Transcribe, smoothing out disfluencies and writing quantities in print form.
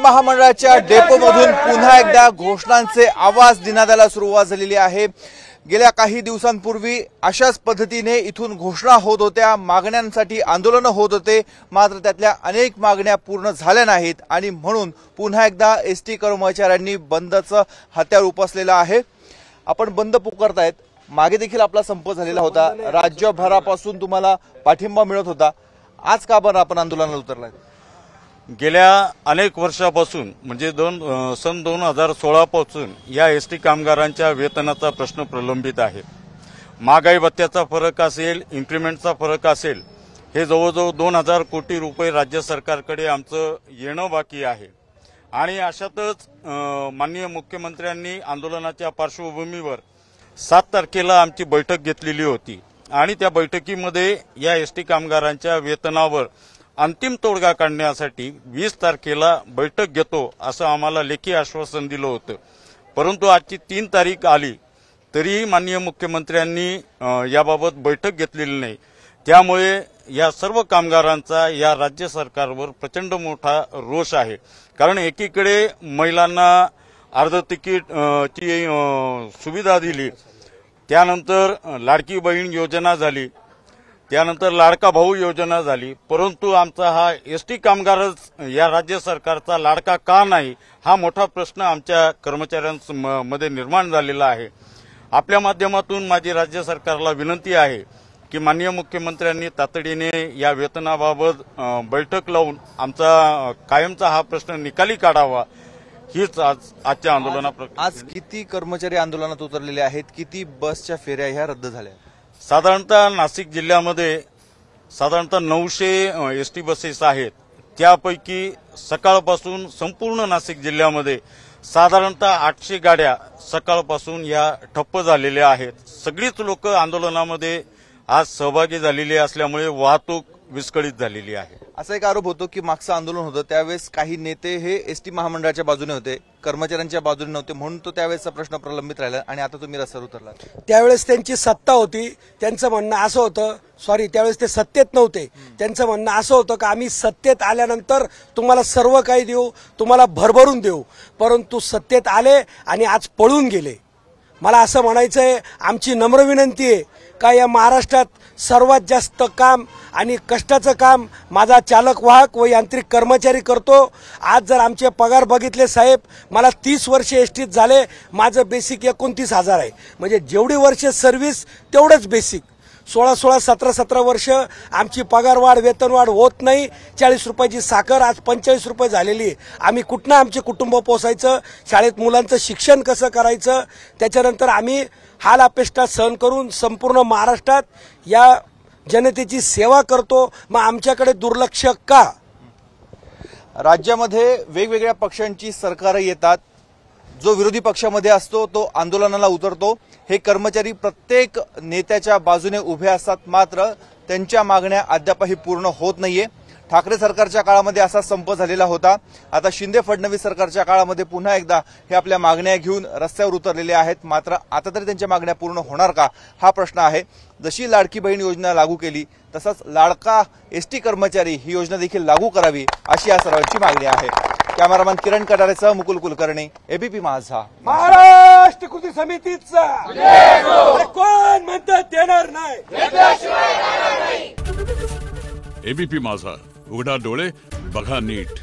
महामंडळाच्या डेपोमधून पुन्हा एकदा घोषणांचे आवाज देण्यात यायला सुरुवात झालेली आहे। गेल्या काही दिवसांपूर्वी अशाच पद्धतीने इथून घोषणा होत होत्या, मागण्यांसाठी आंदोलन होत होते, मात्र त्यातल्या अनेक मागण्या पूर्ण झाल्या नाहीत आणि म्हणून पुन्हा एकदा एसटी कर्मचाऱ्यांनी बंदचं हत्यार उपसलेलं आहे। आपण बंद पुकारतायत, मागे देखील आपला संप झालेला होता, राज्यभरापासून तुम्हाला पाठिंबा मिळत होता, आज का बरं आपण आंदोलनाला उतरलाय? गेल्या अनेक वर्षापासून म्हणजे सन 2016 पासून या एसटी कामगारांच्या वेतनाचा प्रश्न प्रलंबित आहे। महागाई भत्त्याचा फरक असेल, इन्क्रिमेंटचा फरक असेल, हे जवळजवळ 2000 कोटी रुपये राज्य सरकारकडे आमचं येणं बाकी आहे। आणि अशातच माननीय मुख्यमंत्र्यांनी आंदोलनाच्या पार्श्वभूमीवर 7 तारखेला आमची बैठक घेतलेली होती आणि त्या बैठकीमध्ये या एसटी कामगारांच्या वेतनावर अंतिम तोडगा काढण्यासाठी 20 तारखेला बैठक घेतो असं आम्हाला लेखी आश्वासन दिलं होतं। परंतु आजची 3 तारीख आली तरीही माननीय मुख्यमंत्र्यांनी याबाबत बैठक घेतलेली नाही। त्यामुळे या सर्व कामगारांचा या राज्य सरकारवर प्रचंड मोठा रोष आहे। कारण एकीकडे महिलांना अर्ध तिकीटची सुविधा दिली, त्यानंतर लाडकी बहीण योजना झाली, त्यानंतर लाडका भाऊ योजना झाली, परंतु आमचा हा एसटी कामगारच या राज्य सरकारचा लाडका का नाही हा मोठा प्रश्न आमच्या कर्मचाऱ्यांमध्ये निर्माण झालेला आहे। आपल्या माध्यमातून माझी राज्य सरकारला विनंती आहे की माननीय मुख्यमंत्र्यांनी तातडीने या वेतनाबाबत बैठक लावून आमचा कायमचा हा प्रश्न निकाली काढावा, हीच आजच्या आंदोलनाप्रक्रिया। आज किती कर्मचारी आंदोलनात उतरलेले आहेत, किती बसच्या फेऱ्या ह्या रद्द झाल्या? साधारणतः नाशिक जिल्ह्यामध्ये साधारणतः 900 एसटी बसेस आहेत। त्यापैकी सकाळपासून संपूर्ण नाशिक जिल्ह्यामध्ये साधारणतः 800 गाड्या सकाळपासून या ठप्प झालेल्या आहेत। सगळीच लोक आंदोलनामध्ये आज सहभागी झालेली असल्यामुळे वाहतूक विस्कळीत झालेली आहे। असा एक आरोप होतो की मागचं आंदोलन होतं त्यावेळेस काही नेते हे एसटी महामंडळाच्या बाजूने होते, कर्मचाऱ्यांच्या बाजूने नव्हते, म्हणून तो त्यावेळेसचा प्रश्न प्रलंबित राहिला आणि आता तुम्ही रस्त्यावर उतरलात। त्यावेळेस त्यांची सत्ता होती, त्यांचं म्हणणं असं होतं, त्यावेळेस ते सत्तेत नव्हते, त्यांचं म्हणणं असं होतं की आम्ही सत्तेत आल्यानंतर तुम्हाला सर्व काही देऊ, तुम्हाला भरभरून देऊ, परंतु सत्तेत आले आणि आज पळून गेले। मला असं म्हणायचंय, आमची नम्र विनंती आहे का या महाराष्ट्रात सर्वात जास्त काम आणि कष्टाचं काम माझा चालक वाहक व यांत्रिक कर्मचारी करतो। आज जर आमचे पगार बघितले साहेब, मला 30 वर्ष एसटीत झाले, माझं बेसिक 29,000 आहे, म्हणजे जेवढी वर्ष सर्व्हिस तेवढंच बेसिक। 16 17 वर्ष आमची पगारवाढ वेतनवाढ होत नाही। 40 रुपयाची साखर आज 45 रुपये झालेली आहे। आम्ही कुठनं आमचे कुटुंब पोसायचं, शाळेत मुलांचं शिक्षण कसं करायचं, त्याच्यानंतर आम्ही हाल अपेष्टा सहन करून संपूर्ण महाराष्ट्रात या जनतेची सेवा करतो, मग आमच्याकडे दुर्लक्ष का? राज्यामध्ये वेगवेगळ्या पक्षांची सरकार येतात, जो विरोधी पक्षामध्ये असतो तो आंदोलनाला उतरतो। हे कर्मचारी प्रत्येक नेत्याच्या बाजूने उभे असतात, मात्र त्यांच्या मागण्या अद्यापही पूर्ण होत नाहीये। ठाकरे सरकारच्या काळामध्ये असा संप झालेला होता, आता शिंदे फडणवीस सरकारच्या काळामध्ये पुन्हा एकदा हे आपल्या मागण्या घेऊन रस्त्यावर उतरलेले आहेत, मात्र आता तरी त्यांच्या मागण्या पूर्ण होणार का हा प्रश्न आहे। जशी लाडकी बहीण योजना लागू केली तसंच लाडका एसटी कर्मचारी ही योजना देखील लागू करावी अशी या सर्वांची मागणी आहे। कॅमेरामॅन किरण कटारेसह मुकुल कुलकर्णी, एबीपी माझा। महाराष्ट्र कृती समितीचा कोण म्हणतात देणार नाही, एबीपी माझा, उघडा डोळे बघा नीट।